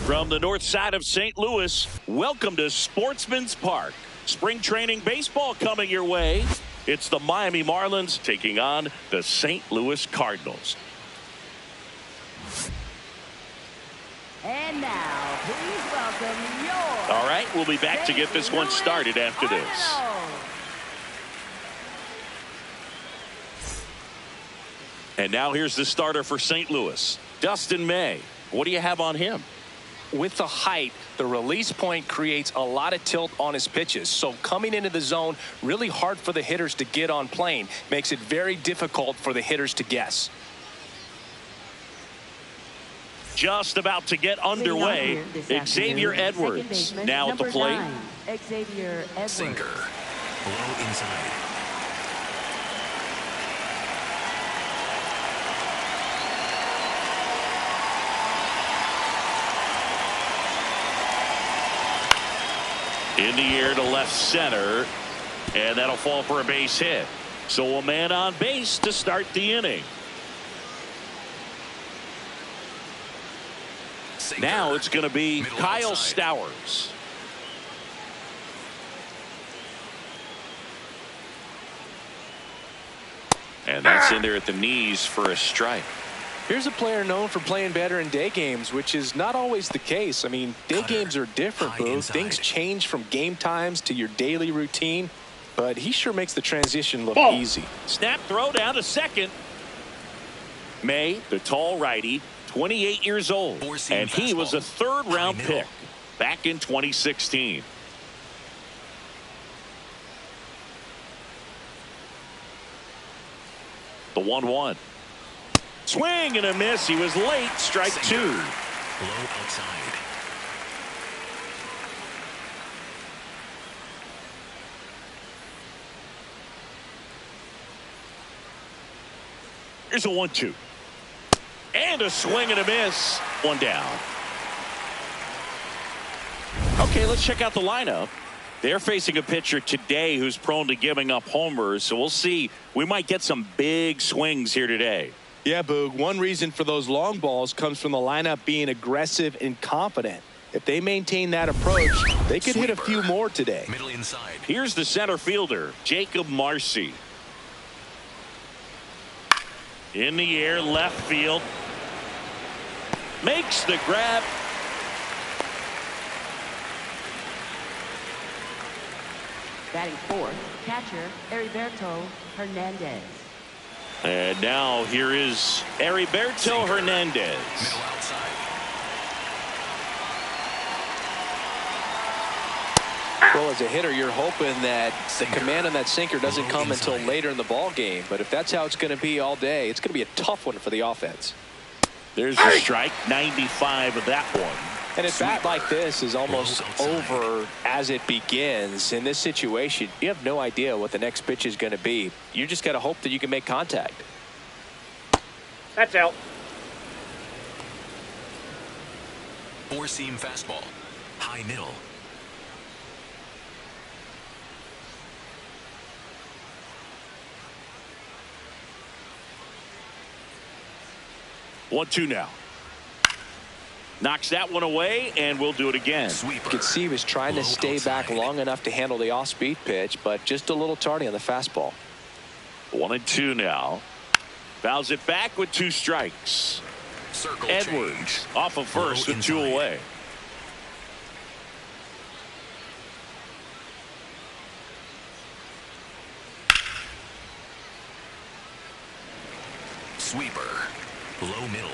From the north side of St. Louis, welcome to Sportsman's Park. Spring training baseball coming your way. It's the Miami Marlins taking on the St. Louis Cardinals. And now, please welcome your... All right, we'll be back to get this one started after this. And now here's the starter for St. Louis, Dustin May. What do you have on him? With the height, the release point creates a lot of tilt on his pitches. So coming into the zone, really hard for the hitters to get on plane. Makes it very difficult for the hitters to guess. Just about to get underway. Xavier Edwards now at the plate. Xavier Edwards. Sinker. Low inside. In the air to left center, and that'll fall for a base hit. So a man on base to start the inning. Sinker. Now it's going to be Middle Kyle outside. Stowers. And that's in there at the knees for a strike. Here's a player known for playing better in day games, which is not always the case. I mean, day Cutter. games are different, High Boo. inside. Things change from game times to your daily routine, but he sure makes the transition look easy. Snap throw down to second. May, the tall righty, 28 years old, Four-seam and he was a fastball. third-round High middle. pick back in 2016. The 1-1. Swing and a miss. He was late. Strike Sinker. two. Low outside. Here's a 1-2. And a swing and a miss. One down. Okay, let's check out the lineup. They're facing a pitcher today who's prone to giving up homers, so we'll see. We might get some big swings here today. Yeah, Boog. One reason for those long balls comes from the lineup being aggressive and confident. If they maintain that approach, they could hit a few more today. Middle inside. Here's the center fielder, Jacob Marcy. In the air, left field. Makes the grab. Batting fourth, catcher Heriberto Hernandez. And now here is Heriberto Sinker. Hernandez. Middle outside. Well, as a hitter, you're hoping that the command on that sinker doesn't Low come until inside. later in the ball game. But if that's how it's going to be all day, it's going to be a tough one for the offense. There's the strike, 95 of that one. And a bat like this is almost Low outside. over as it begins. In this situation, you have no idea what the next pitch is going to be. You just got to hope that you can make contact. That's out. Four-seam fastball. High middle. 1-2 now. Knocks that one away, and we'll do it again. Sweeper. You can see he was trying to Low stay back outside. long enough to handle the off-speed pitch, but just a little tardy on the fastball. 1-2 now. Fouls it back with two strikes. Circle Edwards change. off of first Low with two inside. away. Sweeper. Low middle.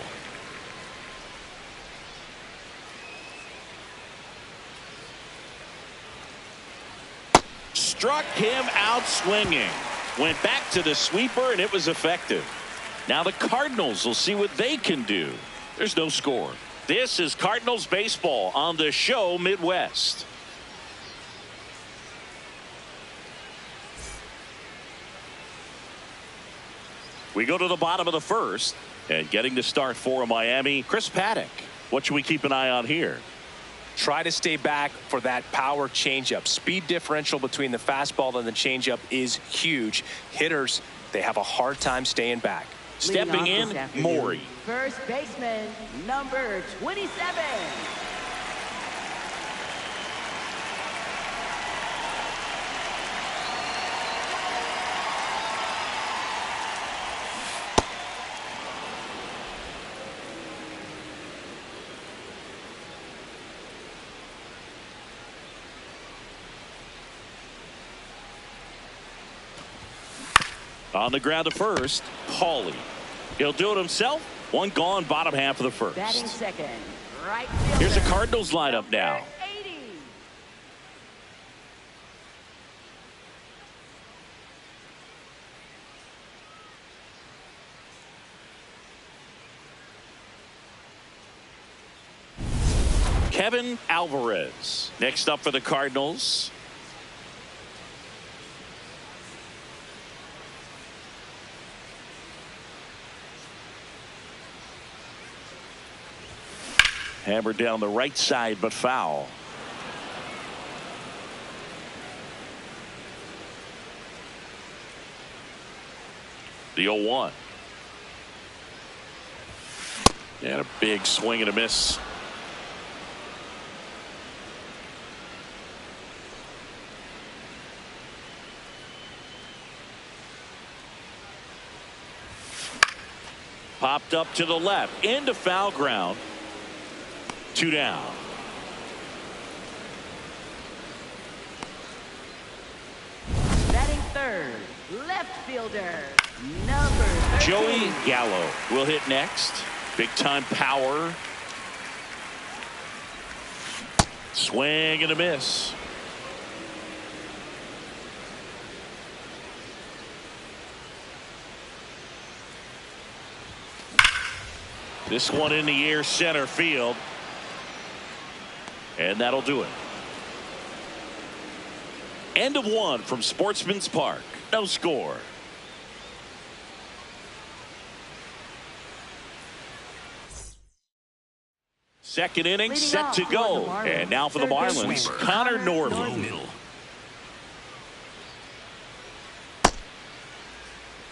Struck him out swinging. Went back to the sweeper, and it was effective. Now the Cardinals will see what they can do. There's no score. This is Cardinals baseball on the show Midwest. We go to the bottom of the first, and getting to start for Miami, Chris Paddock. What should we keep an eye on here? Try to stay back for that power changeup. Speed differential between the fastball and the changeup is huge. Hitters, they have a hard time staying back. Stepping Leading in, off this afternoon, Maury. First baseman, number 27. On the ground to first, Hawley. He'll do it himself. One gone, bottom half of the first. Batting second, right Here's the fielder, Cardinals lineup now. number 80. Kevin Alvarez. Next up for the Cardinals. Hammered down the right side, but foul. The 0-1. And a big swing and a miss. Popped up to the left, into foul ground. 2 down. Batting third, left fielder, number 13. Joey Gallo will hit next. Big time power. Swing and a miss. This one in the air, center field. And that'll do it. End of 1 from Sportsman's Park. No score. Second inning Leading set off to for go. the Marlins. And now for the Third Marlins, baseman, Connor Connor Norby. Low middle.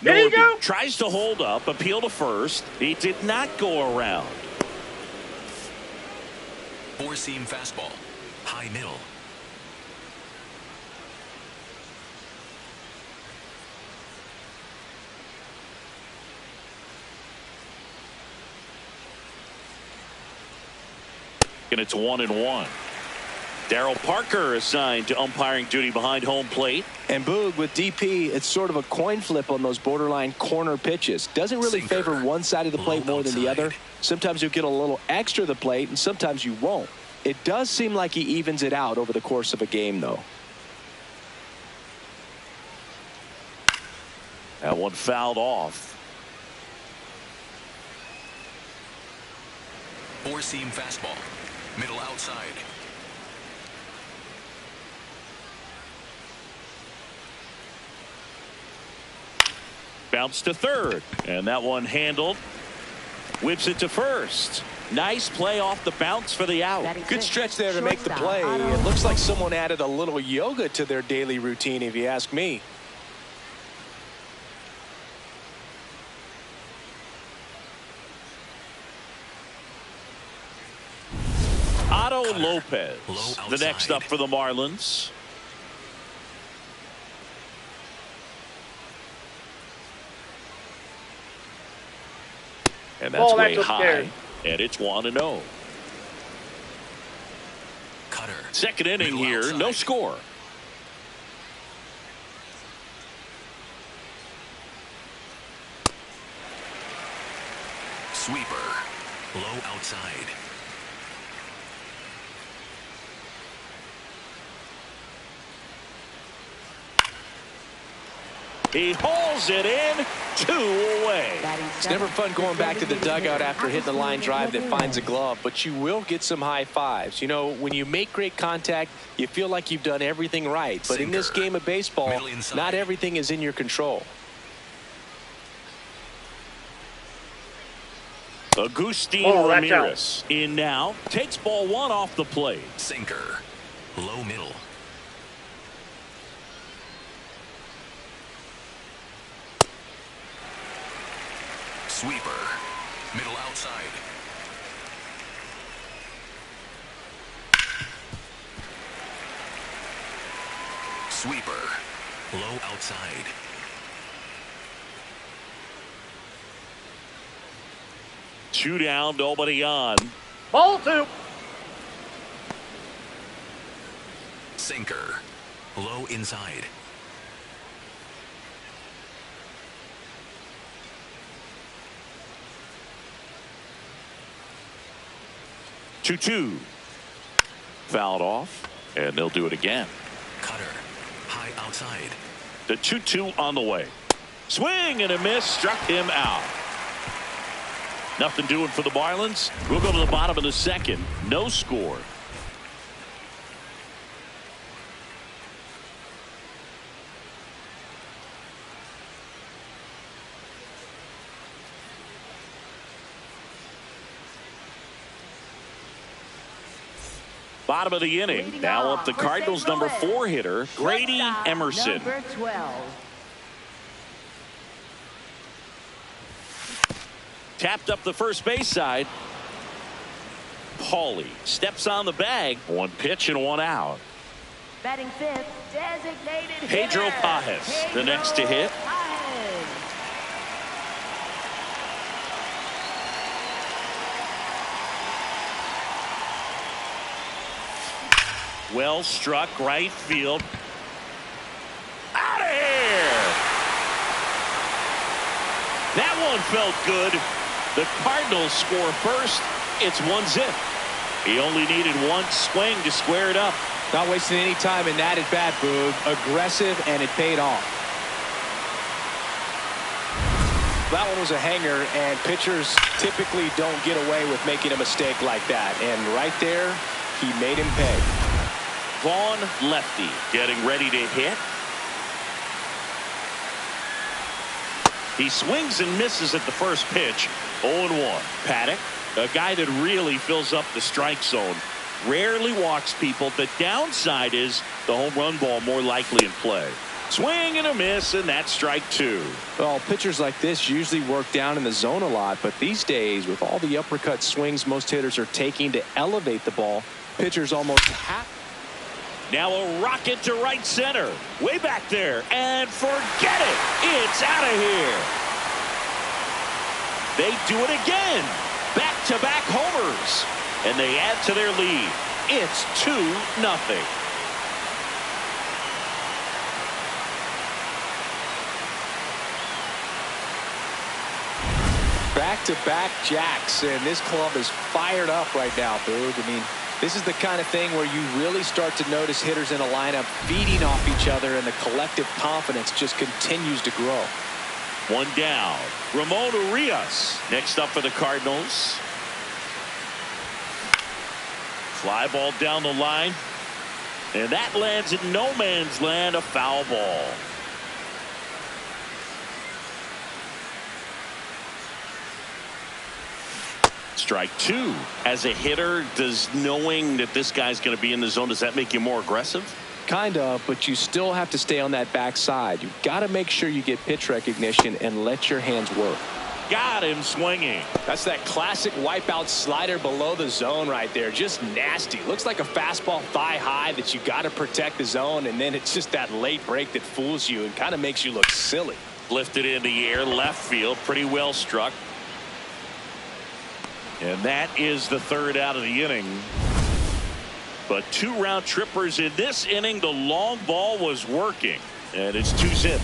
Norby tries to hold up, appeal to first. He did not go around. Four-seam fastball. High middle. And it's 1-1. Darryl Parker assigned to umpiring duty behind home plate. And Boog, with DP, it's sort of a coin flip on those borderline corner pitches. Doesn't really Sinker. favor one side of the plate Low more than the outside. other. Sometimes you'll get a little extra the plate, and sometimes you won't. It does seem like he evens it out over the course of a game, though. That one fouled off. Four-seam fastball. Middle outside. Bounce to third. And that one handled. Whips it to first. Nice play off the bounce for the out. Batting Good sixth, stretch there to make the shortstop, play. Otto It looks like someone added a little yoga to their daily routine, if you ask me. Otto Cutter. Lopez, Low the next outside. up for the Marlins. And that's way high. And it's 1-0. Cutter. Second inning Middle here, no outside. score. Sweeper. Low outside. He hauls it in, 2 away. batting It's never fun going back to the dugout after hitting the line drive that finds a glove, but you will get some high fives. You know, when you make great contact, you feel like you've done everything right. But in this Sinker. game of baseball, Middle inside. not everything is in your control. Agustin that's Ramirez in now. Takes ball 1 off the plate. Sinker. Low middle. Sweeper. Middle outside. Sweeper. Low outside. Two down, nobody on. Ball 2. Sinker. Low inside. 2-2. Fouled off, and they'll do it again. Cutter. High outside. The 2-2 on the way. Swing and a miss, struck him out. Nothing doing for the Marlins. We'll go to the bottom of the second. No score. Bottom of the inning. Leading Now off up the for Cardinals' St. number Louis. 4 hitter, Grady Shortstop, Emerson. Number 12. Tapped up the first base side. Paulie steps on the bag. One pitch and one out. Batting fifth, designated Pedro hitter, Pajes, the next to hit. Pajes. Well struck right field. Out of here. That one felt good. The Cardinals score first. It's 1-0. He only needed one swing to square it up. Not wasting any time in that at bat, Boog. Aggressive, and it paid off. That one was a hanger, and pitchers typically don't get away with making a mistake like that. And right there, he made him pay. Vaughn, lefty, getting ready to hit. He swings and misses at the first pitch. 0-1. Paddock, a guy that really fills up the strike zone. Rarely walks people. The downside is the home run ball more likely in play. Swing and a miss, and that's strike 2. Well, pitchers like this usually work down in the zone a lot, but these days, with all the uppercut swings most hitters are taking to elevate the ball, pitchers almost have. Now a rocket to right center. Way back there. And forget it. It's out of here. They do it again. Back-to-back homers. And they add to their lead. It's 2-0. Back-to-back jacks, and this club is fired up right now, Boog. I mean, this is the kind of thing where you really start to notice hitters in a lineup feeding off each other, and the collective confidence just continues to grow. One down. Ramon Urias next up for the Cardinals. Fly ball down the line. And that lands in no man's land, a foul ball. Strike 2. As a hitter, does knowing that this guy's going to be in the zone, does that make you more aggressive? Kind of, but you still have to stay on that backside. You've got to make sure you get pitch recognition and let your hands work. Got him swinging. That's that classic wipeout slider below the zone right there. Just nasty. Looks like a fastball thigh high that you got to protect the zone, and then it's just that late break that fools you and kind of makes you look silly. Lifted in the air, left field, pretty well struck. And that is the third out of the inning. But 2 round trippers in this inning. The long ball was working, and it's 2-0.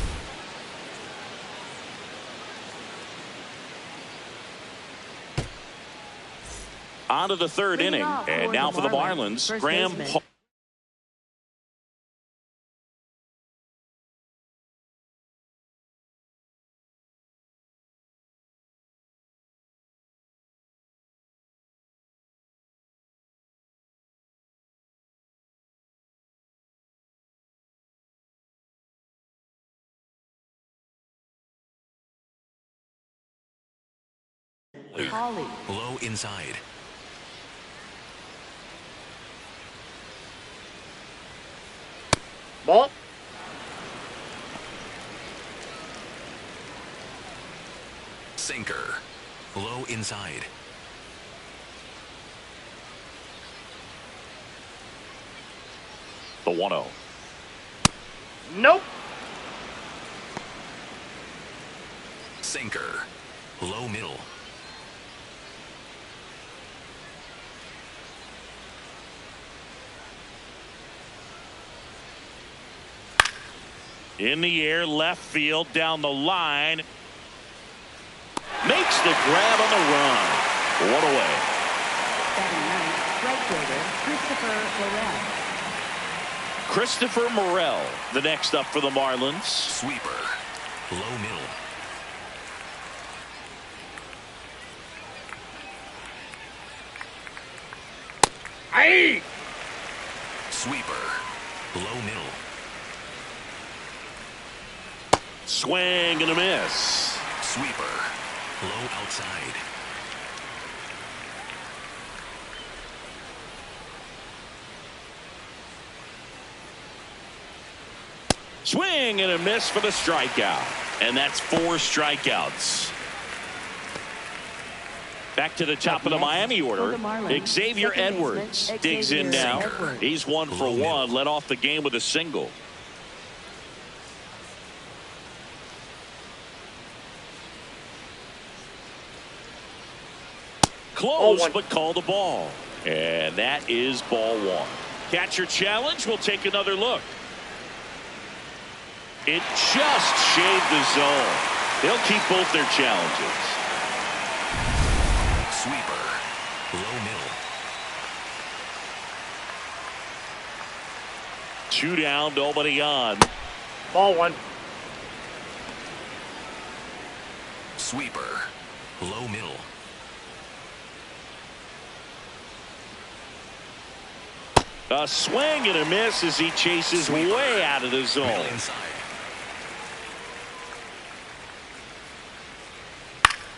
On to the third inning, and now for the Marlins, Graham Paul. Paulie. Low inside. Ball. Sinker. Low inside. The 1-0. Nope. Sinker. Low middle. In the air, left field, down the line. Makes the grab on the run. One away. Batting ninth, outfielder, Christopher Morel. Christopher Morel, the next up for the Marlins. Sweeper. Low middle. Aye. Sweeper. Low middle. Swing and a miss. Sweeper. Low outside. Swing and a miss for the strikeout. And that's 4 strikeouts. Back to the top of the Miami order. Xavier Edwards digs in now. He's 1 for 1. Led off the game with a single. Close, but called the ball. And that is ball 1. Catcher challenge. We'll take another look. It just shaved the zone. They'll keep both their challenges. Sweeper. Low middle. 2 down, nobody on. Ball 1. Sweeper. Low middle. A swing and a miss as he chases way out of the zone. Middle inside.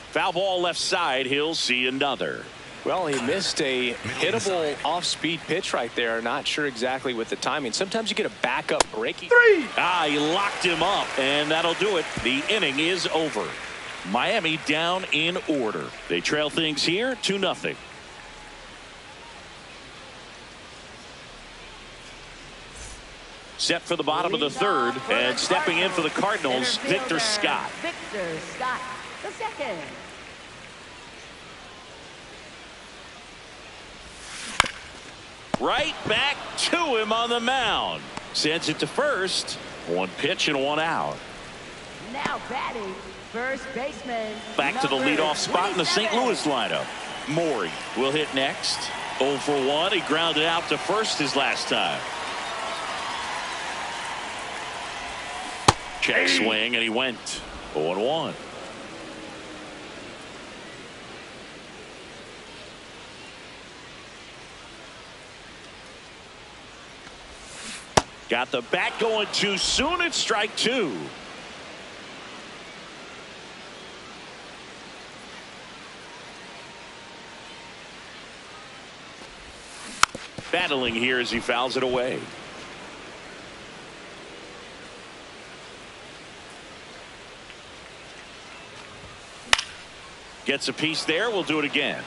Foul ball left side. He'll see another. Well, he missed a hittable off-speed pitch right there. Not sure exactly with the timing. Sometimes you get a backup breaking. 3. He locked him up, and that'll do it. The inning is over. Miami down in order. They trail things here 2-0. Set for the bottom of the third, and stepping in for the Cardinals, Victor Scott. Victor Scott, the second. Right back to him on the mound. Sends it to first. 1 pitch and 1 out. Now batting, first baseman. Back to the number leadoff spot in the St. 27. Louis lineup. Maury will hit next. 0 for 1. He grounded out to first his last time. Check swing, and he went 0-1. Got the bat going too soon. It's strike 2. Battling here as he fouls it away. Gets a piece there. We'll do it again.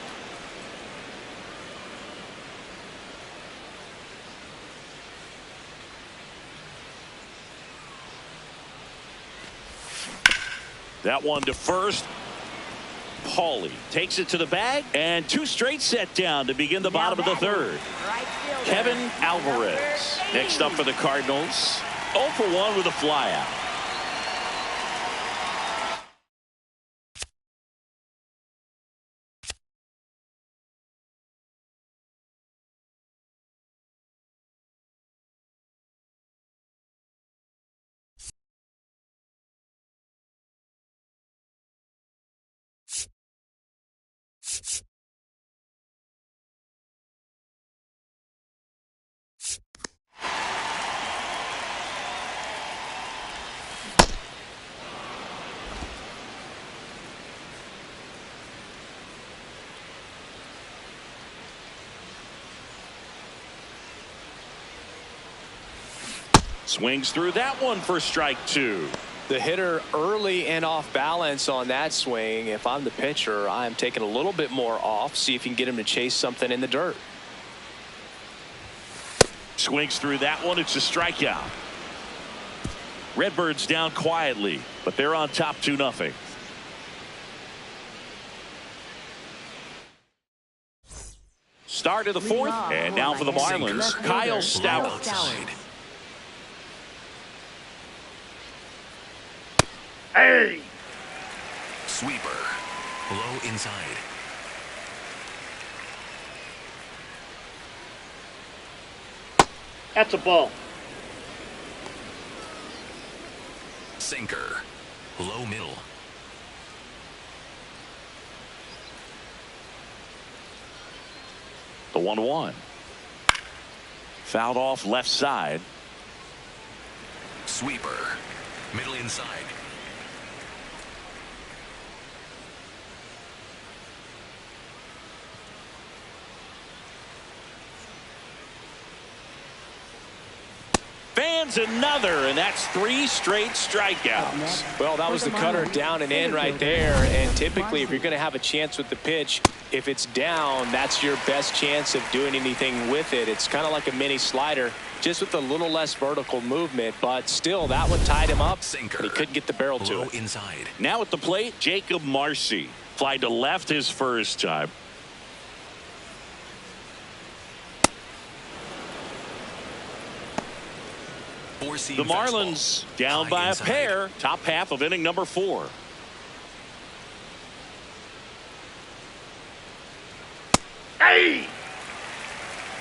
That one to first. Paulie takes it to the bag, and 2 straight set down to begin the bottom of the third. Right fielder, Kevin number Alvarez 80. next up for the Cardinals. 0 for 1 with a flyout. Swings through that one for strike 2. The hitter early and off balance on that swing. If I'm the pitcher, I'm taking a little bit more off. See if you can get him to chase something in the dirt. Swings through that one. It's a strikeout. Redbirds down quietly, but they're on top 2-0. Start of the fourth, and now for the Marlins, Kyle Stowers. Outside. Hey. Sweeper. Low inside. That's a ball. Sinker. Low middle. The 1-1. Fouled off left side. Sweeper. Middle inside. Fans another, and that's 3 straight strikeouts. Well, that was the cutter down and in right there. And typically, if you're going to have a chance with the pitch, if it's down, that's your best chance of doing anything with it. It's kind of like a mini slider, just with a little less vertical movement. But still, that one tied him up. Sinker. And he couldn't get the barrel to Low it. inside. Now at the plate, Jacob Marcy. Fly to left his first time. The Marlins down by a pair. Top half of inning number 4. Hey!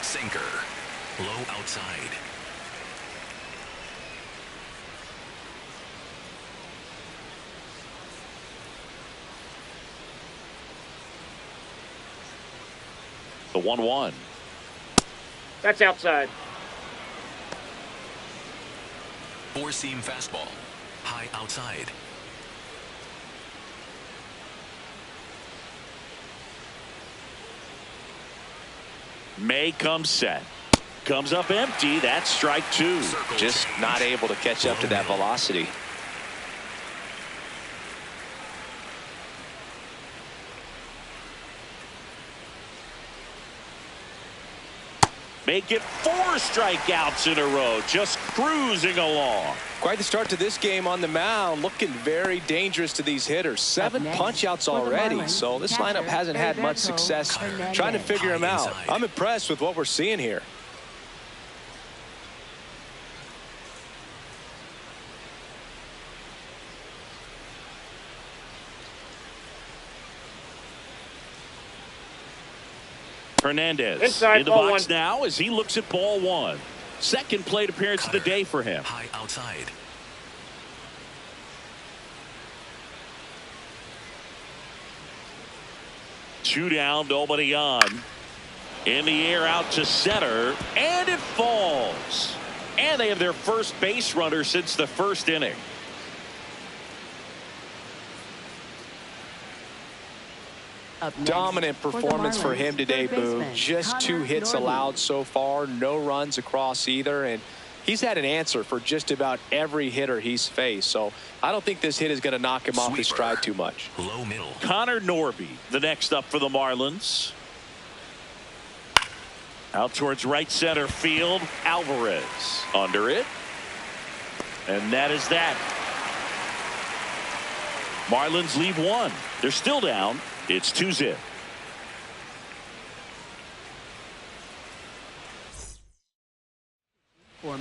Sinker. Low outside. The 1-1. That's outside. Four-seam fastball. High outside. May comes set. Comes up empty. That's strike 2. Circle Just change. not able to catch up to that velocity. Make it 4 strikeouts in a row. Just cruising along. Quite the start to this game on the mound. Looking very dangerous to these hitters. 7 punch-outs already. So this lineup hasn't had much success trying to figure him out. I'm impressed with what we're seeing here. Hernandez Inside, in the ball box 1. now as he looks at ball 1. Second plate appearance of the day for him. High outside. Two down, nobody on. In the air out to center, and it falls. And they have their first base runner since the first inning. Dominant performance for him today, Boo. Just 2 hits allowed so far. No runs across either. And he's had an answer for just about every hitter he's faced. So I don't think this hit is going to knock him off his Sweeper. stride too much. Low middle. Connor Norby, the next up for the Marlins. Out towards right center field. Alvarez under it. And that is that. Marlins leave 1. They're still down. It's 2-0.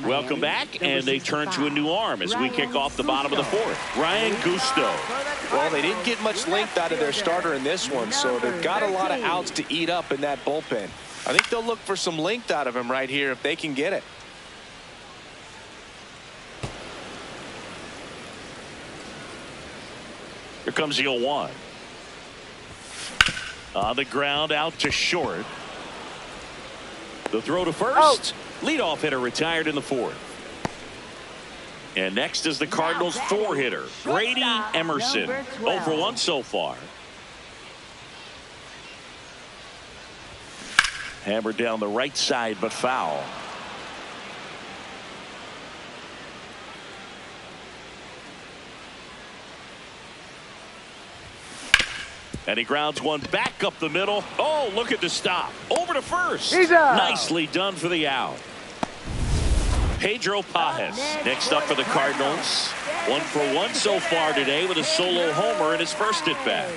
Welcome back, and they turn to a new arm as we kick off the bottom of the 4th. Ryan Gusto. Well, they didn't get much length out of their starter in this one, so they've got a lot of outs to eat up in that bullpen. I think they'll look for some length out of him right here if they can get it. Here comes the 0-1. On the ground, out to short. The throw to first. Leadoff hitter retired in the 4th. And next is the Cardinals' 4-hitter, Grady Emerson. 0 for 1 so far. Hammered down the right side, but foul. And he grounds one back up the middle. Oh, look at the stop. Over to first. He's out. Nicely done for the out. Pedro Pajes next up for the Cardinals. 1 for 1 so far today with a solo homer in his first at bat.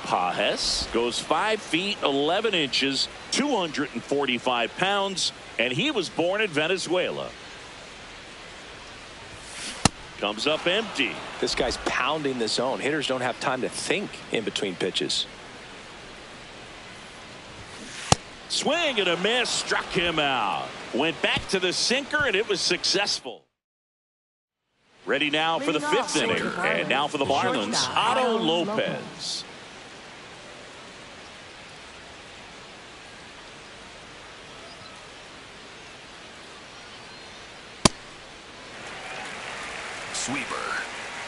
Pajes goes 5 feet 11 inches, 245 pounds, and he was born in Venezuela. Comes up empty. This guy's pounding the zone. Hitters don't have time to think in between pitches. Swing and a miss, struck him out. Went back to the sinker, and it was successful. Ready now for the fifth inning. And now for the Marlins, Otto Lopez. Sweeper.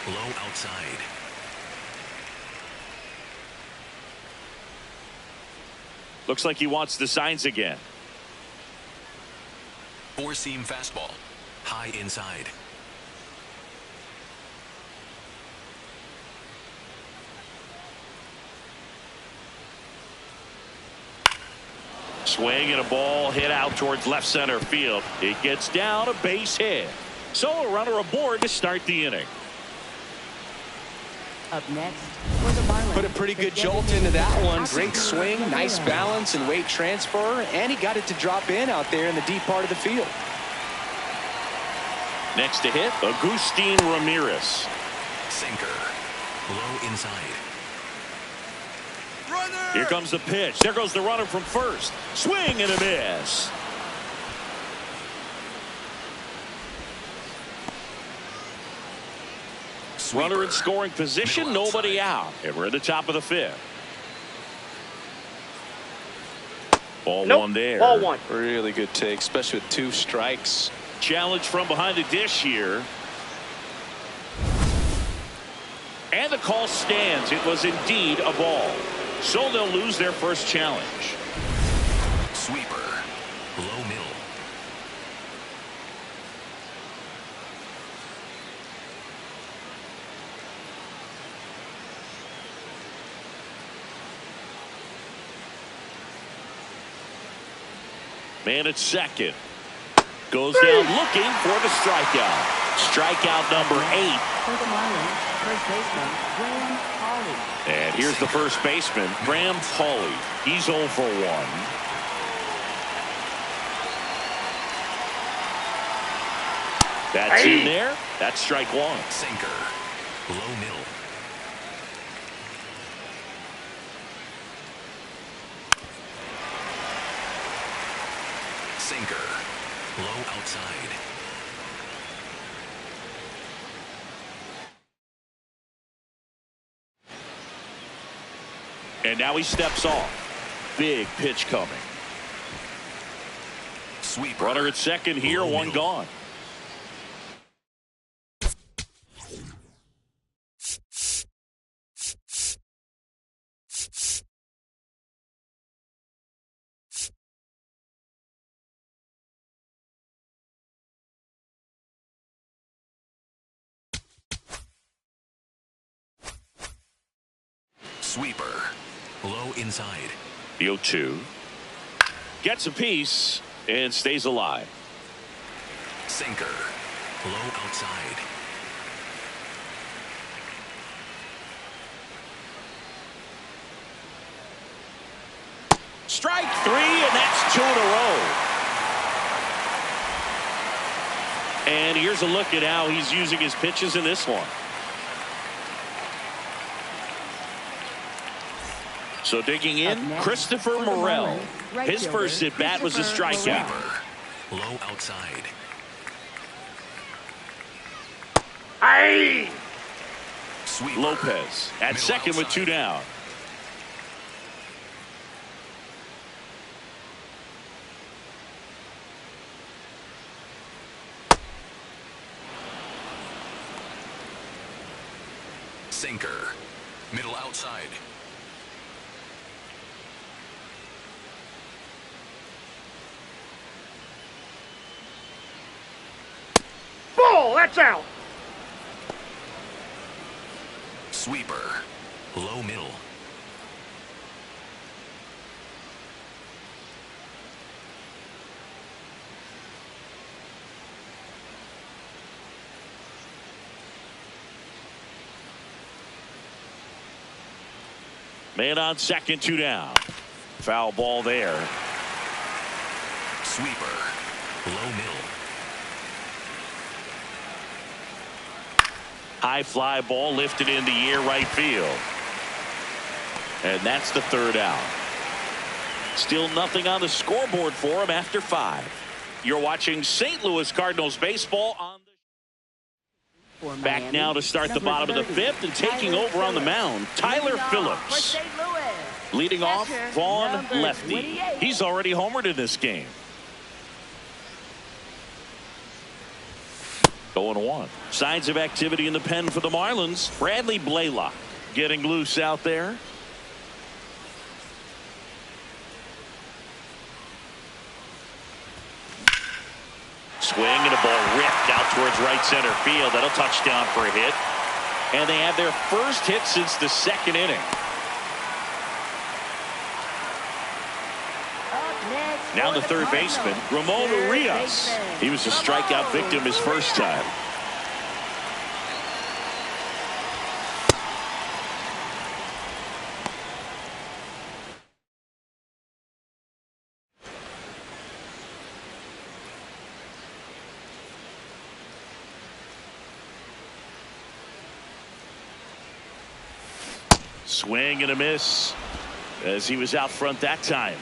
Low outside. Looks like he wants the signs again. Four-seam fastball. High inside. Swing and a ball hit out towards left center field. It gets down, a base hit. So a runner aboard to start the inning. Up next for the Marlins. Put a pretty good jolt into that one. Great swing, nice balance and weight transfer, and he got it to drop in out there in the deep part of the field. Next to hit, Agustin Ramirez. Sinker. Low inside. Here comes the pitch. There goes the runner from first. Swing and a miss. Sweeper. Runner in scoring position, Middle nobody outside. out. And we're at the top of the fifth. Ball Nope. one there. Ball one. Really good take, especially with 2 strikes. Challenge from behind the dish here. And the call stands. It was indeed a ball. So they'll lose their first challenge. Sweeper. Low middle. Man at second. Goes down looking for the strikeout. Strikeout number 8. For the Marlins, first baseman, Graham Hawley. And here's the first baseman, Graham Hawley. He's 0 for 1. That's in there. That's strike 1. Sinker. Low middle. Sinker. Low outside. And now he steps off. Big pitch coming. Sweeper. Runner at second here, Low one middle. gone. Sweeper. Low inside. The 0-2. Gets a piece and stays alive. Sinker. Low outside. Strike 3, and that's 2 in a row. And here's a look at how he's using his pitches in this one. So digging in, Up next, Christopher for the Morel. Marlins, right His fielder, first at bat was a Christopher strikeout. Sweeper. Low outside. Aye. Sweeper. Lopez at Middle second with outside. 2 down. Sinker. Middle outside. Ball. That's out. Sweeper. Low middle. Man on second, 2 down. Foul ball there. Sweeper. Low middle. High fly ball lifted in the air right field. And that's the 3rd out. Still nothing on the scoreboard for him after 5. You're watching St. Louis Cardinals baseball on the back now to start the bottom of the 5th, and taking over on the mound, Tyler Phillips. Leading off, Vaughn Lefty. He's already homered in this game. 0-1. Signs of activity in the pen for the Marlins. Bradley Blaylock getting loose out there. Swing and a ball ripped out towards right center field. That'll touch down for a hit. And they have their first hit since the 2nd inning. Now the third baseman, Ramon Urias. He was a strikeout victim his first time. Swing and a miss as he was out front that time.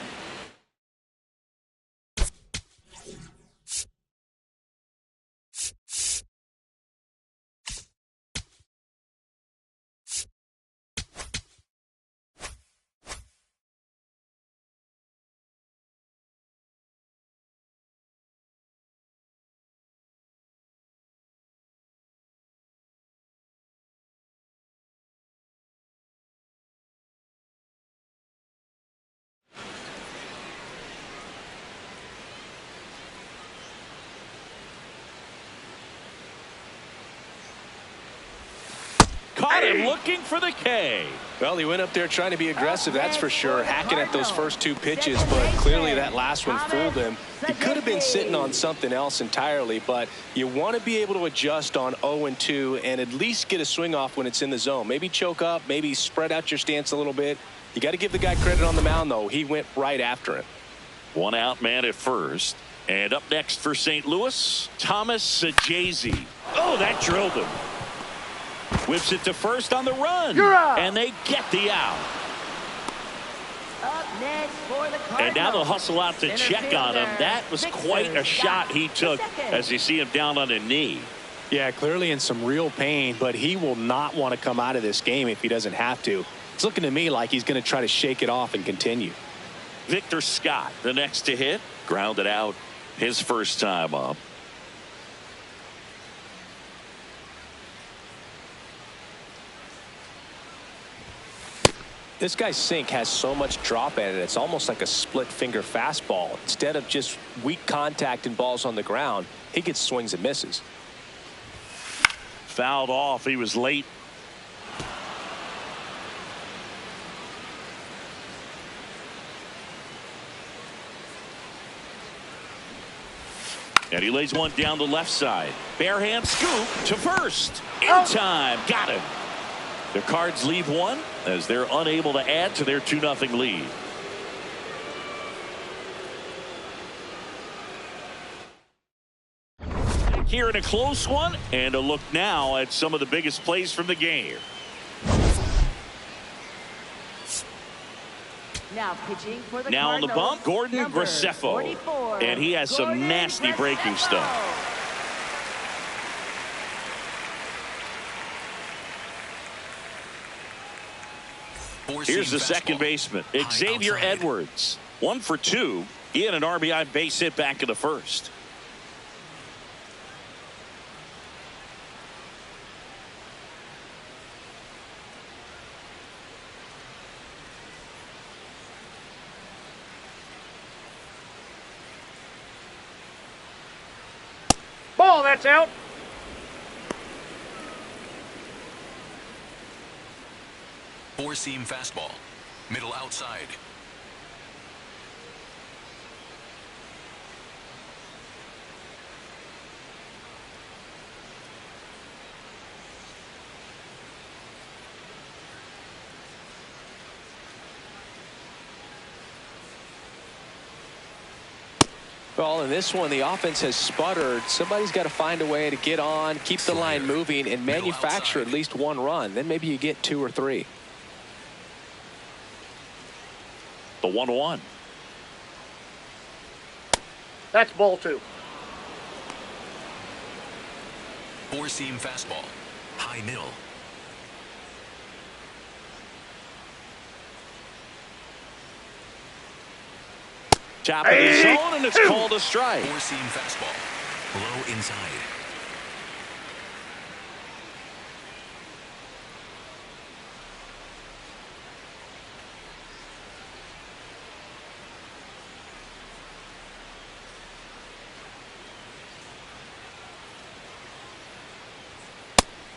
Caught him looking for the K. Well, he went up there trying to be aggressive, that's for sure, hacking at those first 2 pitches, but clearly that last one fooled him. He could have been sitting on something else entirely, but you want to be able to adjust on 0-2 and at least get a swing off when it's in the zone. Maybe choke up, maybe spread out your stance a little bit. You got to give the guy credit on the mound, though. He went right after him. 1 out man at first. And up next for St. Louis, Thomas Saggese. Oh, that drilled him. Whips it to first on the run. And they get the out. And now they'll hustle out to check on him. That was quite a shot he took as you see him down on a knee. Yeah, clearly in some real pain, but he will not want to come out of this game if he doesn't have to. It's looking to me like he's going to try to shake it off and continue. Victor Scott, the next to hit, grounded out his first time up. This guy's sink has so much drop at it. It's almost like a split finger fastball. Instead of just weak contact and balls on the ground, he gets swings and misses. Fouled off. He was late. And he lays one down the left side. Bare hand scoop to first. In time. Got him. The Cards leave one as they're unable to add to their 2-0 lead. Here in a close one, and a look now at some of the biggest plays from the game. Now pitching for the Now on the bump, Gordon Graceffo. And he has some nasty breaking stuff. Here's the second baseman, Xavier Edwards. 1 for 2. He had an RBI base hit back in the first. Ball, that's out. Four-seam fastball. Middle outside. Well, in this one, the offense has sputtered. Somebody's got to find a way to get on, keep the line moving, and manufacture at least 1 run. Then maybe you get 2 or 3. The 1-1. That's ball 2. Four-seam fastball. High middle. Top of the zone, and it's called a strike. Four-seam fastball. Low inside.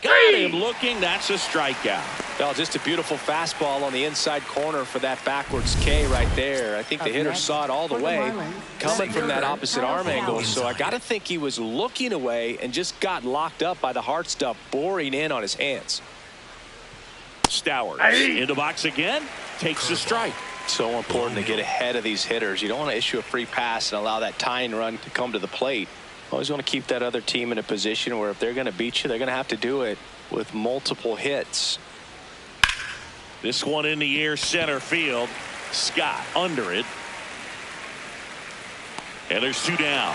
Got him looking. That's a strikeout. Well, just a beautiful fastball on the inside corner for that backwards K right there. I think the hitter saw it all the way coming from that opposite arm angle. So I got to think he was looking away and just got locked up by the hard stuff boring in on his hands. Stowers in the box again. Takes the strike. So important to get ahead of these hitters. You don't want to issue a free pass and allow that tying run to come to the plate. Always want to keep that other team in a position where if they're going to beat you, they're going to have to do it with multiple hits. This one in the air, center field. Scott under it. And there's 2 down.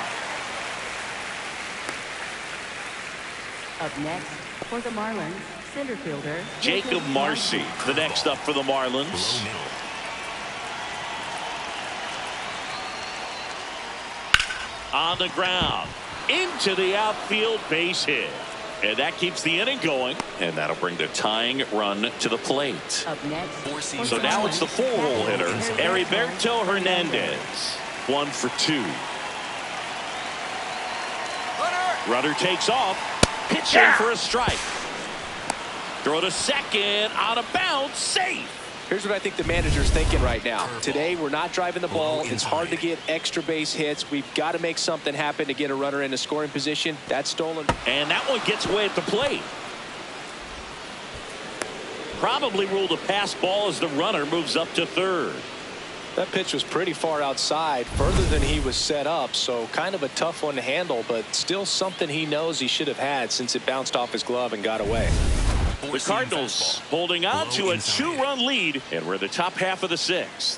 Up next for the Marlins, center fielder Jacob Marcy, the next up for the Marlins. Low middle. On the ground. Into the outfield, base hit. And that keeps the inning going. And that'll bring the tying run to the plate. Up next. Four-seam So now it's the 4-hole hitter, Heriberto Hernandez. 1 for 2. Runner takes off. Pitch in for a strike. Throw to second. On a bounce. Safe. Here's what I think the manager's thinking right now. Today, we're not driving the ball. It's hard to get extra base hits. We've got to make something happen to get a runner in a scoring position. That's stolen. And that one gets away at the plate. Probably ruled a pass ball as the runner moves up to third. That pitch was pretty far outside, further than he was set up, so kind of a tough one to handle, but still something he knows he should have had since it bounced off his glove and got away. The Cardinals holding on to a 2-run lead, and we're the top half of the 6th.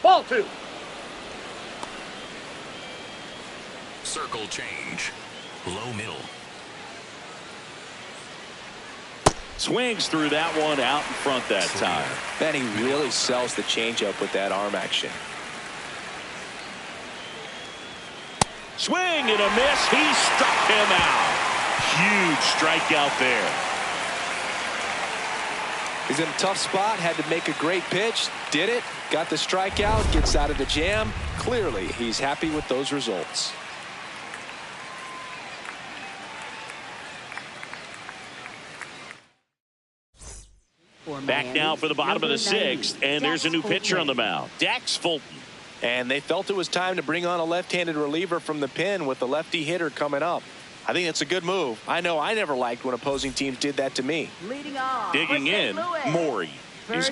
Ball 2. Circle change. Low middle. Swings through that one out in front that time. Man, he really sells the changeup with that arm action. Swing and a miss. He struck him out. Huge strikeout there. He's in a tough spot. Had to make a great pitch. Did it. Got the strikeout. Gets out of the jam. Clearly, he's happy with those results. Back now for the bottom of the 6th, and there's a new pitcher on the mound, Dax Fulton. And they felt it was time to bring on a left-handed reliever from the pen with the lefty hitter coming up. I think it's a good move. I know I never liked when opposing teams did that to me. Leading off. Digging in, Maury. He's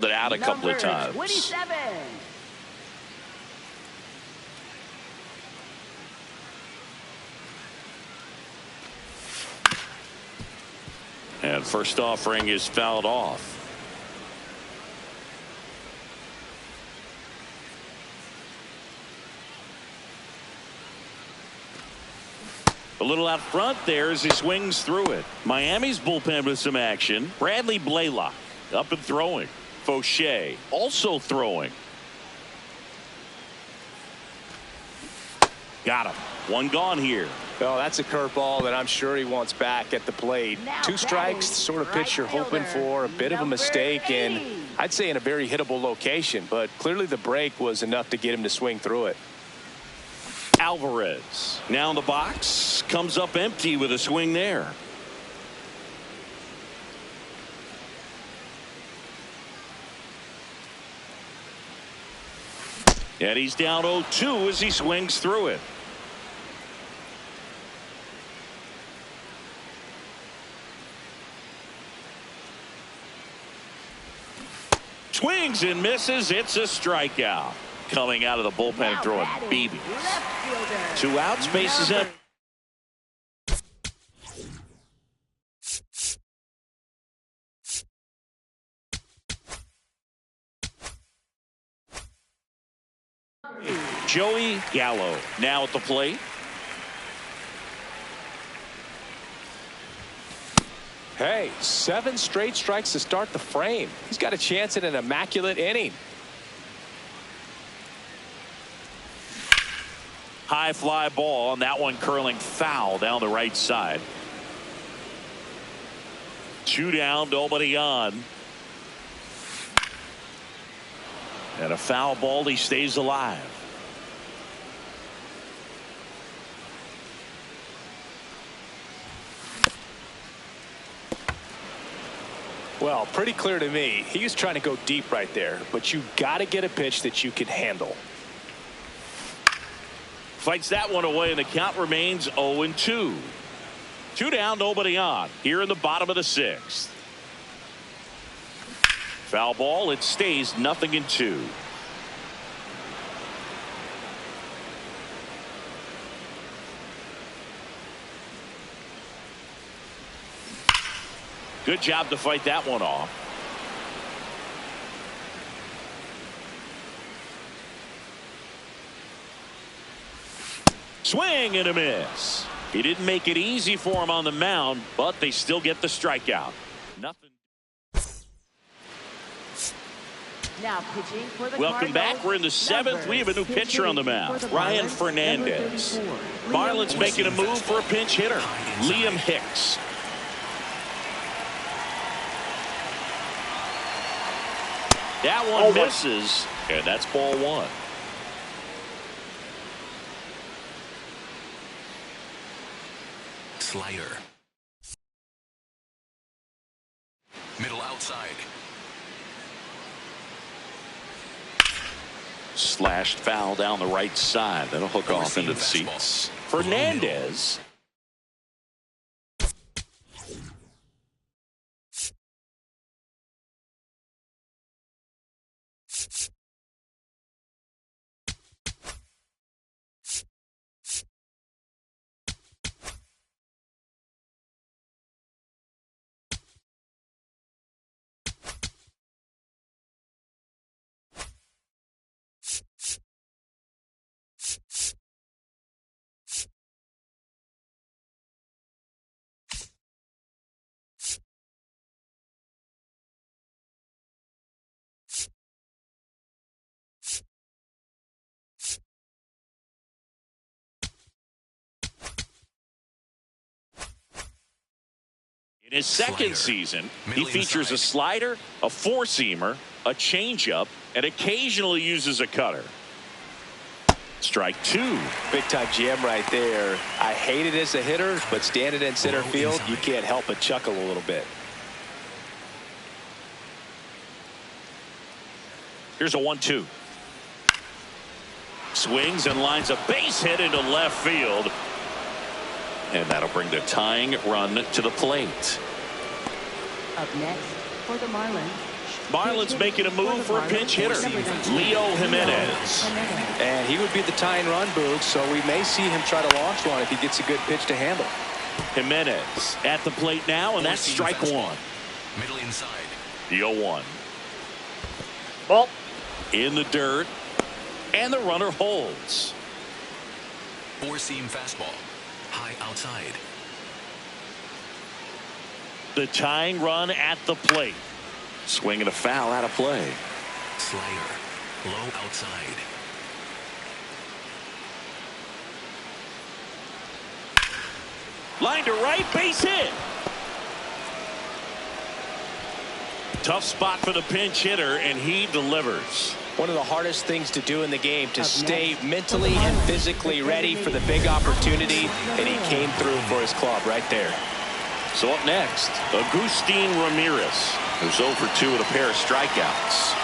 it out a couple of times. 27. And first offering is fouled off. A little out front there as he swings through it. Miami's bullpen with some action. Bradley Blaylock up and throwing. Fauché also throwing. Got him. One gone here. Well, that's a curveball that I'm sure he wants back at the plate. Now 2 strikes, the sort of pitch you're hoping for. A bit of a mistake, and I'd say in a very hittable location. But clearly the break was enough to get him to swing through it. Alvarez now in the box. Comes up empty with a swing there. And he's down 0-2 as he swings through it. Swings and misses. It's a strikeout. Coming out of the bullpen throwing BBs. 2 outs, bases empty. Joey Gallo now at the plate. Hey, 7 straight strikes to start the frame. He's got a chance at an immaculate inning. High fly ball, and that one curling foul down the right side. 2 down, nobody on. And a foul ball, he stays alive. Well, pretty clear to me. He was trying to go deep right there, but you got to get a pitch that you can handle. Fights that one away, and the count remains 0-2. 2 down, nobody on. Here in the bottom of the 6th. Foul ball, it stays 0-2. Good job to fight that one off. Swing and a miss. He didn't make it easy for him on the mound, but they still get the strikeout. Nothing. Now pitching for the Welcome back. Cardinals, We're in the 7th. We have a new pitcher on the mound, for the Ryan Marlins, Fernandez. number 34, Marlins Liam making a move for a pinch hitter, Liam Hicks. That one misses, and that's ball 1. Slider. Middle outside. Slashed foul down the right side. That'll hook off into the seats. Fernandez. In his second season, he features a slider, a 4-seamer, a changeup, and occasionally uses a cutter. Strike 2. Big time jam right there. I hate it as a hitter, but standing in center field, you can't help but chuckle a little bit. Here's a 1-2. Swings and lines a base hit into left field. And that'll bring the tying run to the plate. Up next for the Marlins. Marlins making a move for a pinch hitter, Leo Jimenez. And he would be the tying run, Boog, so we may see him try to launch one if he gets a good pitch to handle. Jimenez at the plate now, and that's strike 1. Middle inside. The 0-1. Ball. In the dirt, and the runner holds. 4-seam fastball. High outside. The tying run at the plate. Swinging a foul out of play. Slider. Low outside. Line to right, base hit. Tough spot for the pinch hitter, and he delivers. One of the hardest things to do in the game, to stay mentally and physically ready for the big opportunity, and he came through for his club right there. So up next, Agustin Ramirez, who's 0 for 2 with a pair of strikeouts.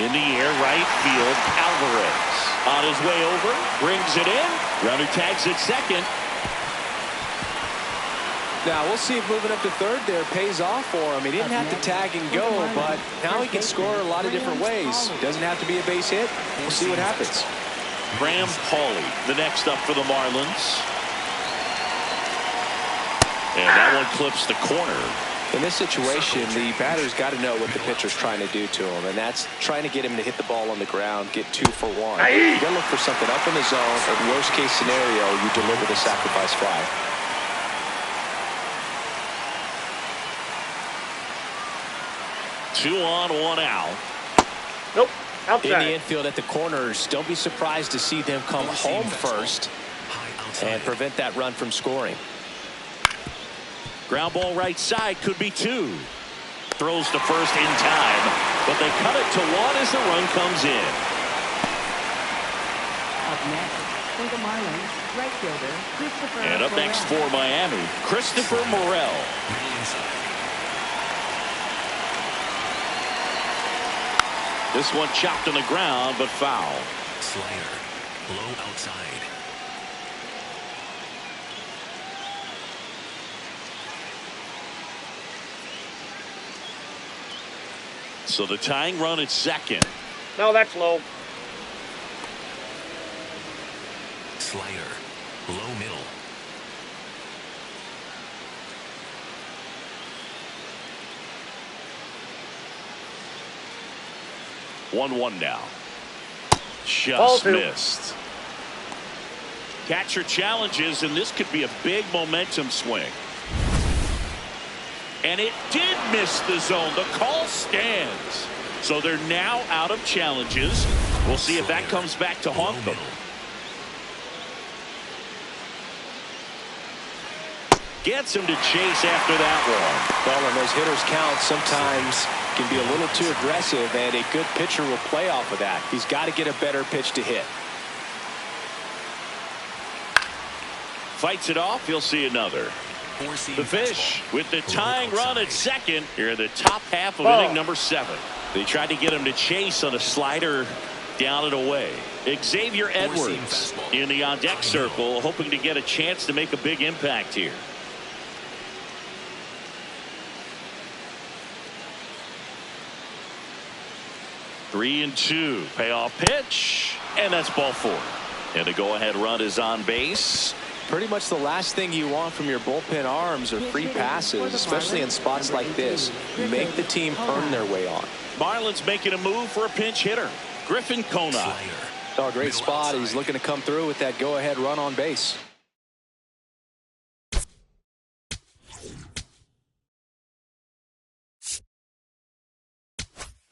In the air, right field, Alvarez. On his way over, brings it in. Runner tags at second. Now, we'll see if moving up to third there pays off for him. He didn't have to tag and go, but now he can score a lot of different ways. Doesn't have to be a base hit. We'll see what happens. Graham Pauley, the next up for the Marlins. And that one clips the corner. In this situation, the batter's got to know what the pitcher's trying to do to him, and that's trying to get him to hit the ball on the ground, get 2 for 1. You got to look for something up in the zone, or worst case scenario, you deliver the sacrifice fly. Two on, one out. Nope. In Outside. the infield at the corners, don't be surprised to see them come home first and prevent that run from scoring. Ground ball right side, could be 2. Throws to first in time, but they cut it to 1 as the run comes in. Up next for the Marlins, right fielder Christopher And up next Morel. for Miami, Christopher Morel. Middle inside. This one chopped on the ground, but foul. Slider. Low outside. So the tying run at second. No, that's low. Slider. Low middle. One now. Ball Just two. missed. Catcher challenges, and this could be a big momentum swing. And it did miss the zone. The call stands. So they're now out of challenges. We'll see if that comes back to haunt them. Gets him to chase after that one. Well, when those hitters count, sometimes can be a little too aggressive, and a good pitcher will play off of that. He's got to get a better pitch to hit. Fights it off. He'll see another. The Fish with the tying run at second here in the top half of inning number 7. They tried to get him to chase on a slider down and away. Xavier Edwards in the on-deck circle, hoping to get a chance to make a big impact here. Three and 2. Payoff pitch, and that's ball 4. And the go-ahead run is on base. Pretty much the last thing you want from your bullpen arms are free passes, especially in spots like this. Make the team earn their way on. Marlins making a move for a pinch hitter. Griffin Conine. Slider. Oh, great spot. He's looking to come through with that go-ahead run on base.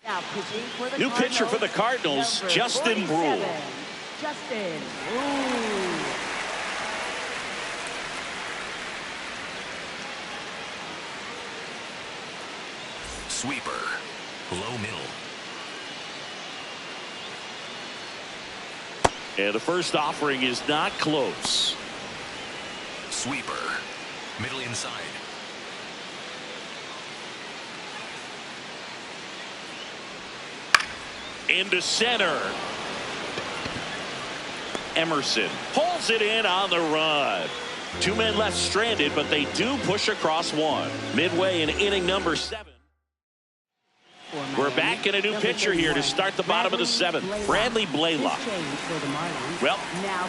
Now pitching for the New pitcher for the Cardinals, number Justin 47, Brule. Justin Brule. Sweeper. Low middle. And the first offering is not close. Sweeper. Middle inside. Into center. Emerson pulls it in on the run. 2 men left stranded, but they do push across 1. Midway in inning number 7. We're back in a new pitcher here to start the bottom of the 7th. Bradley Blaylock. Well,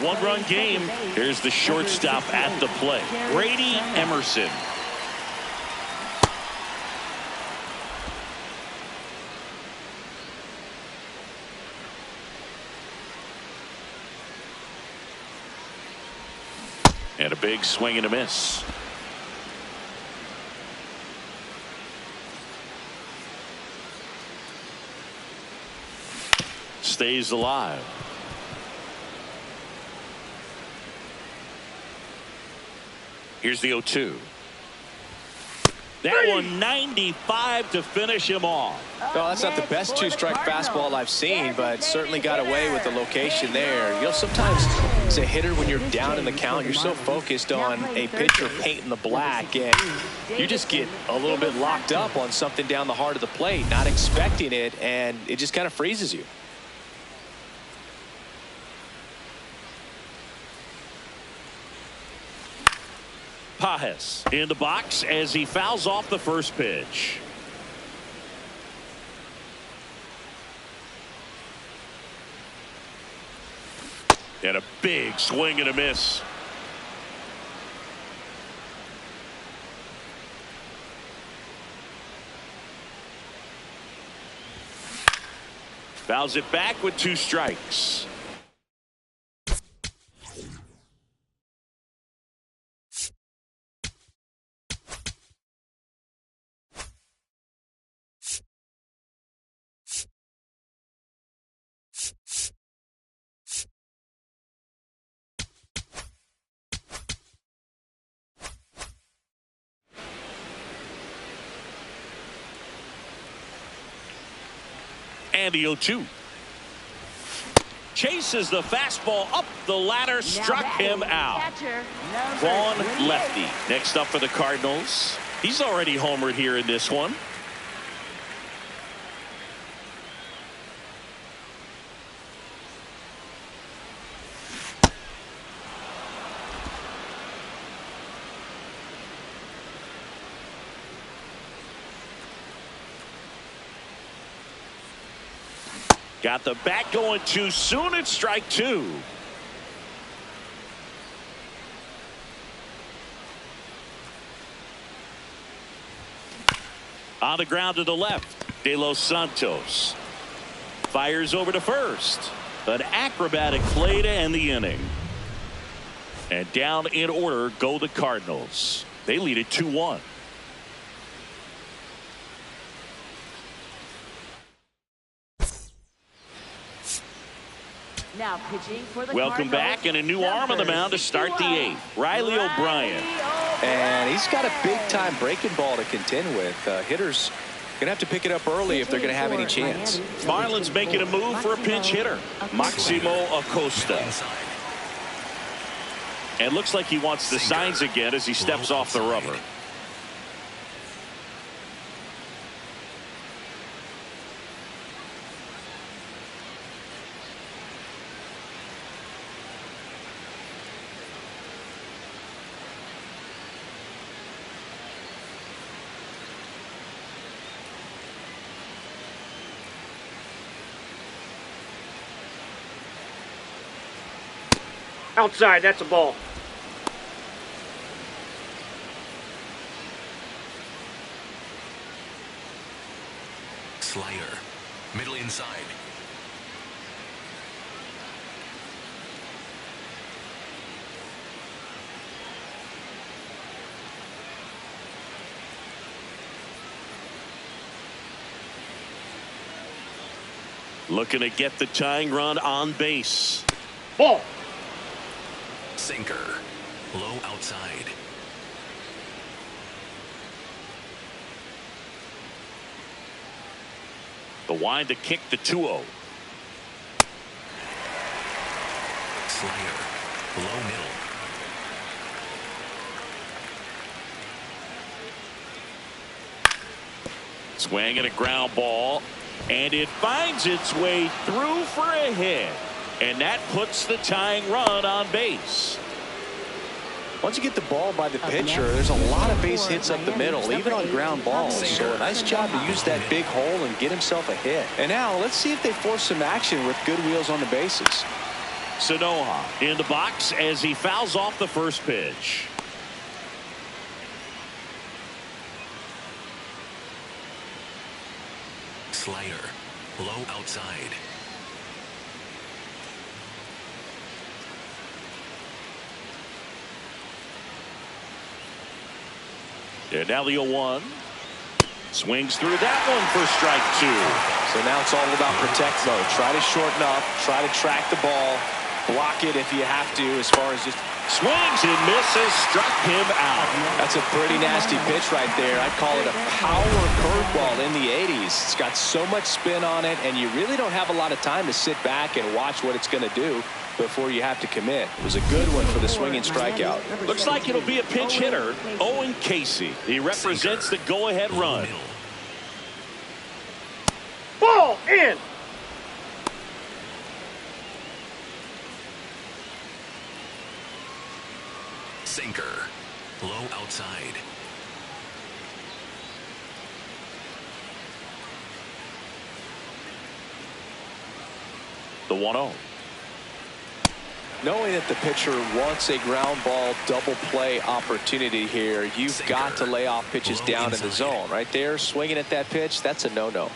1-run game. Here's the shortstop at the plate. Brady Emerson. And a big swing and a miss. Stays alive. Here's the 0-2. That one 95 to finish him off. No, that's not the best 2-strike fastball I've seen, but certainly got away with the location there. You know, sometimes as a hitter, when you're down in the count, you're so focused on a pitcher painting the black, and you just get a little bit locked up on something down the heart of the plate, not expecting it, and it just kind of freezes you. Pages in the box as he fouls off the first pitch. And a big swing and a miss. Fouls it back with 2 strikes. And the 0-2. Chases the fastball up the ladder, struck him out. Vaughn, lefty. Next up for the Cardinals. He's already homered here in this one. Got the bat going too soon. It's strike 2. On the ground to the left. De Los Santos fires over to first. An acrobatic play to end the inning. And down in order go the Cardinals. They lead it 2-1. Now pitching for the Welcome back, and a new arm on the mound to start the 8th. Riley O'Brien. And he's got a big-time breaking ball to contend with. Hitters going to have to pick it up early if they're going to have any chance. Marlins making a move for a pinch hitter. Maximo Acosta. And looks like he wants the signs again as he steps off the rubber. Outside, that's a ball. Slider. Middle inside. Looking to get the tying run on base. Ball. Sinker. Low outside. The wind to kick the 2-0. Slider. Low middle. Swing and a ground ball. And it finds its way through for a hit. And that puts the tying run on base. Once you get the ball by the pitcher, there's a lot of base hits up the middle, even on ground balls. So a nice job to use that big hole and get himself a hit. And now let's see if they force some action with good wheels on the bases. Sanoja in the box as he fouls off the first pitch. Slider. Low outside. And now the 0-1. Swings through that one for strike 2. So now it's all about protect mode. Try to shorten up, try to track the ball, block it if you have to, as far as just swings and misses, struck him out. That's a pretty nasty pitch right there. I'd call it a power curveball in the 80s. It's got so much spin on it, and you really don't have a lot of time to sit back and watch what it's going to do before you have to commit. It was a good one for the swinging strikeout. Looks like it'll be a pinch hitter, Owen Casey. He represents the go-ahead run. Ball in. Sinker. Low outside. The 1-0. Knowing that the pitcher wants a ground ball double play opportunity here, you've got to lay off pitches down in the zone. Right there, swinging at that pitch, that's a no-no.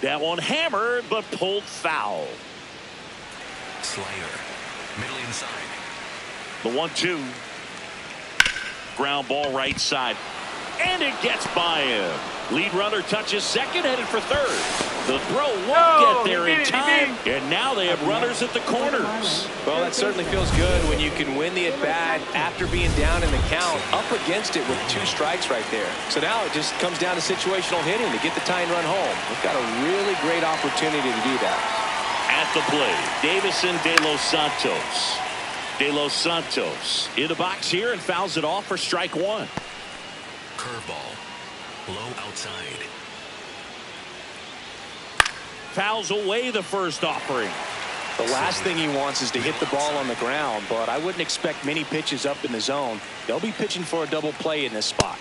That one hammered, but pulled foul. Slider. Middle inside. The 1-2. Ground ball right side. And it gets by him. Lead runner touches second, headed for third. The throw won't get there in time. And now they have runners at the corners. Well, that certainly feels good when you can win the at-bat after being down in the count, up against it with 2 strikes right there. So now it just comes down to situational hitting to get the tying run home. We've got a really great opportunity to do that. At the plate, Davison De Los Santos. De Los Santos in the box here and fouls it off for strike 1. Curveball. Low outside. Fouls away the first offering. The last thing he wants is to hit the ball on the ground, but I wouldn't expect many pitches up in the zone. They'll be pitching for a double play in this spot.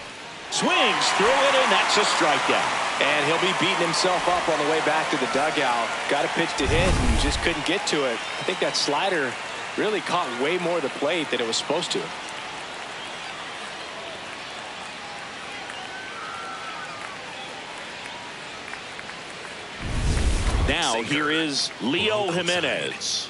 Swings through it, and that's a strikeout. And he'll be beating himself up on the way back to the dugout. Got a pitch to hit and just couldn't get to it. I think that slider really caught way more of the plate than it was supposed to. Now here is Leo Jimenez.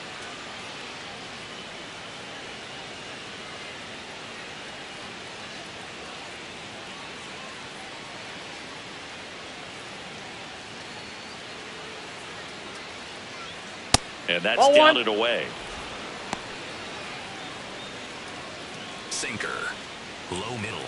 And that's down and away. Sinker. Low middle.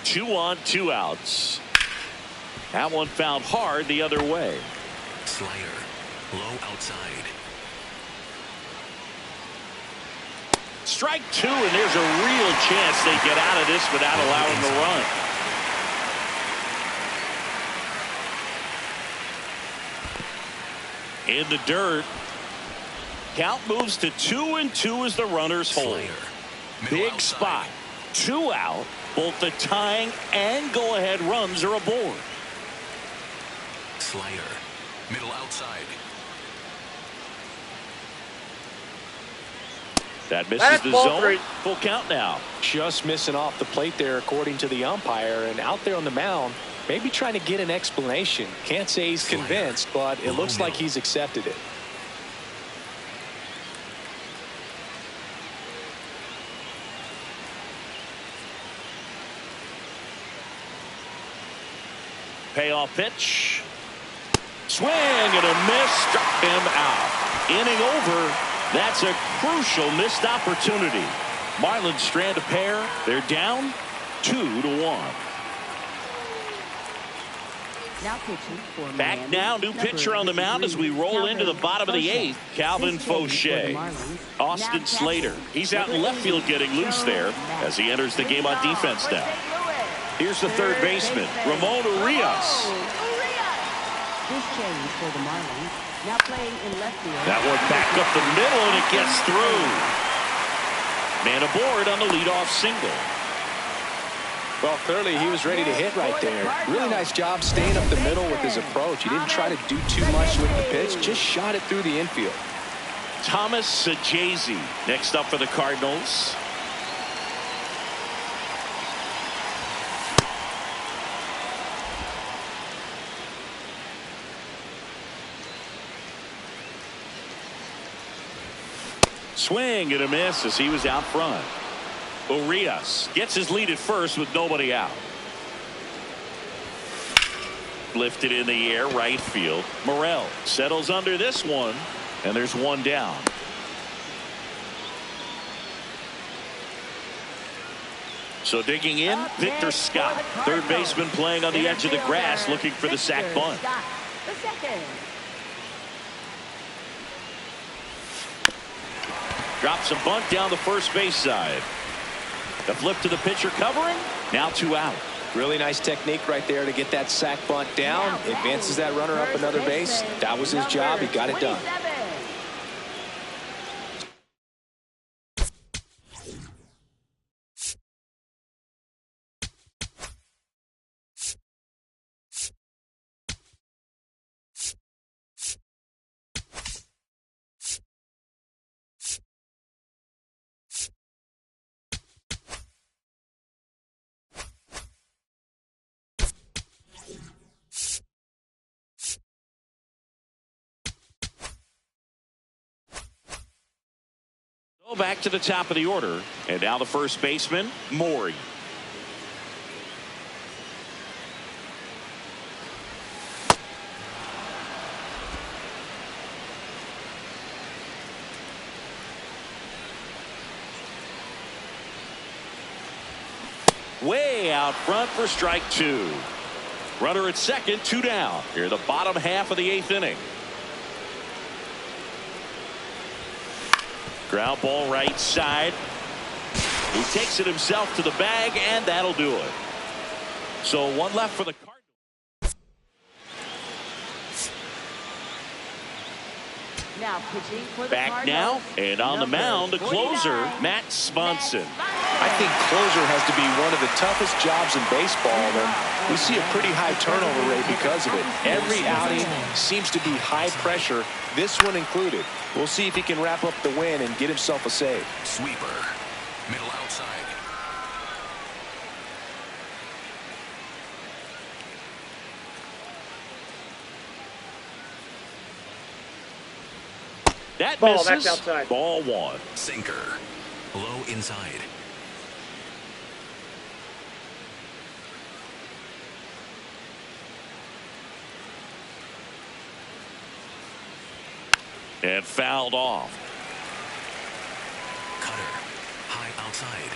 Two on, 2 outs. That one fouled hard the other way. Slider. Low outside. Strike 2, and there's a real chance they get out of this without allowing the run. In the dirt. Count moves to 2-2 as the runners hold. Big spot. 2 out. Both the tying and go-ahead runs are aboard. Slider. Middle outside. That misses the zone. Full count now. Just missing off the plate there according to the umpire, and out there on the mound maybe trying to get an explanation. Can't say he's convinced, but it looks like he's accepted it. Payoff pitch. Swing and a miss. Struck him out. Inning over. That's a crucial missed opportunity. Marlins strand a pair. They're down 2-1. Now pitching for Back Miami, now, new pitcher on the mound as we roll into the bottom of the 8th. Calvin Fauché. Austin Slater. He's out in left field getting loose there as he enters the game on defense now. Here's the third baseman, Ramon Urias. This change for the Marlins. Now playing in left field. That one back up the middle, and it gets through. Man aboard on the leadoff single. Well, clearly he was ready to hit right there. Really nice job staying up the middle with his approach. He didn't try to do too much with the pitch, just shot it through the infield. Thomas Saggese next up for the Cardinals. Swing and a miss as he was out front. Urias gets his lead at first with nobody out. Lifted in the air, right field. Morel settles under this one, and there's one down. So digging in, Victor Scott, third baseman playing on the edge of the grass, looking for the sac bunt. The second. Drops a bunt down the first base side. The flip to the pitcher covering. Now 2 out. Really nice technique right there to get that sac bunt down. Advances that runner up another base. That was his job. He got it done. Back to the top of the order, and now the first baseman, Maury. Way out front for strike 2. Runner at second, 2 down. Here the bottom half of the 8th inning. Ground ball right side. He takes it himself to the bag, and that'll do it. So 1 left for the Cardinals. Now pitching for the Back Cardinals. now, and on the mound, the closer, Matt Swanson. I think closer has to be one of the toughest jobs in baseball, and we see a pretty high turnover rate because of it. Every outing seems to be high pressure, this one included. We'll see if he can wrap up the win and get himself a save. Sweeper. Middle outside. That Ball, misses. that's outside. Ball 1. Sinker. Low inside. And fouled off. Cutter. High outside.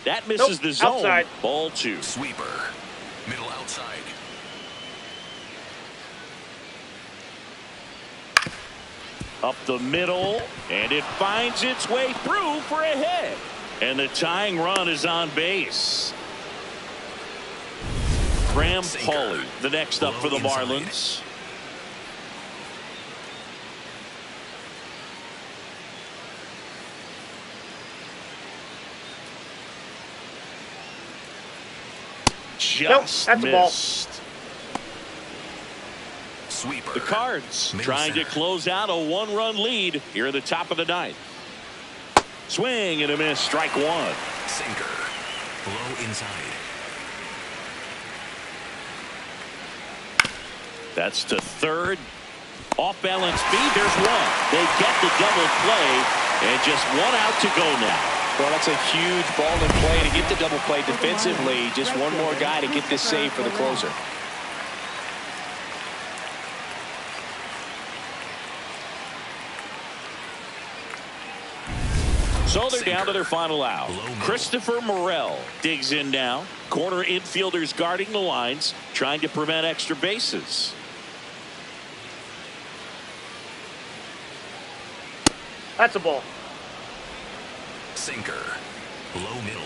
That misses Nope, the zone. outside. Ball 2. Sweeper. Middle outside. Up the middle, and it finds its way through for a hit. And the tying run is on base. Graham Pauley, the next up for the Marlins. Just that's a ball. missed. Sweeper. The Cards Middle trying to center. close out a 1-run lead here at the top of the 9th. Swing and a miss, strike 1. Sinker. Low inside. That's to third. Off balance speed, there's 1. They get the double play, and just 1 out to go now. Well, that's a huge ball in play to get the double play defensively. Just one more guy to get this save for the closer. So they're down to their final out. Christopher Morel digs in now. Corner infielders guarding the lines, trying to prevent extra bases. That's a ball. Sinker. Low middle.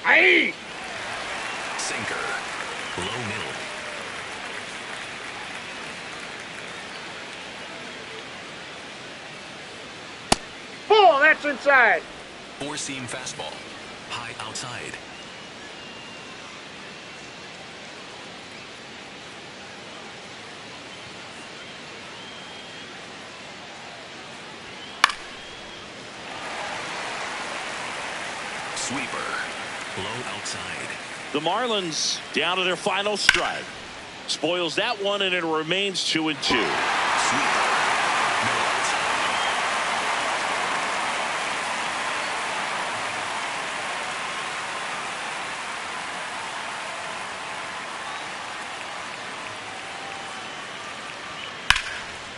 Aye. Sinker. Low middle. Ball, that's inside. Four-seam fastball. High outside. Sweeper. Low outside. The Marlins down to their final strike. Spoils that one, and it remains 2-2. Sweeper. Middle outside.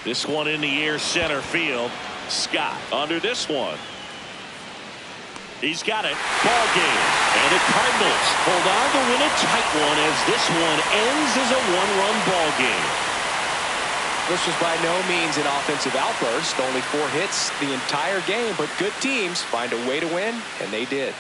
This one in the air, center field. Scott under this one. He's got it. Ball game. And the Cardinals hold on to win a tight one as this one ends as a 1-run ball game. This was by no means an offensive outburst. Only 4 hits the entire game, but good teams find a way to win, and they did.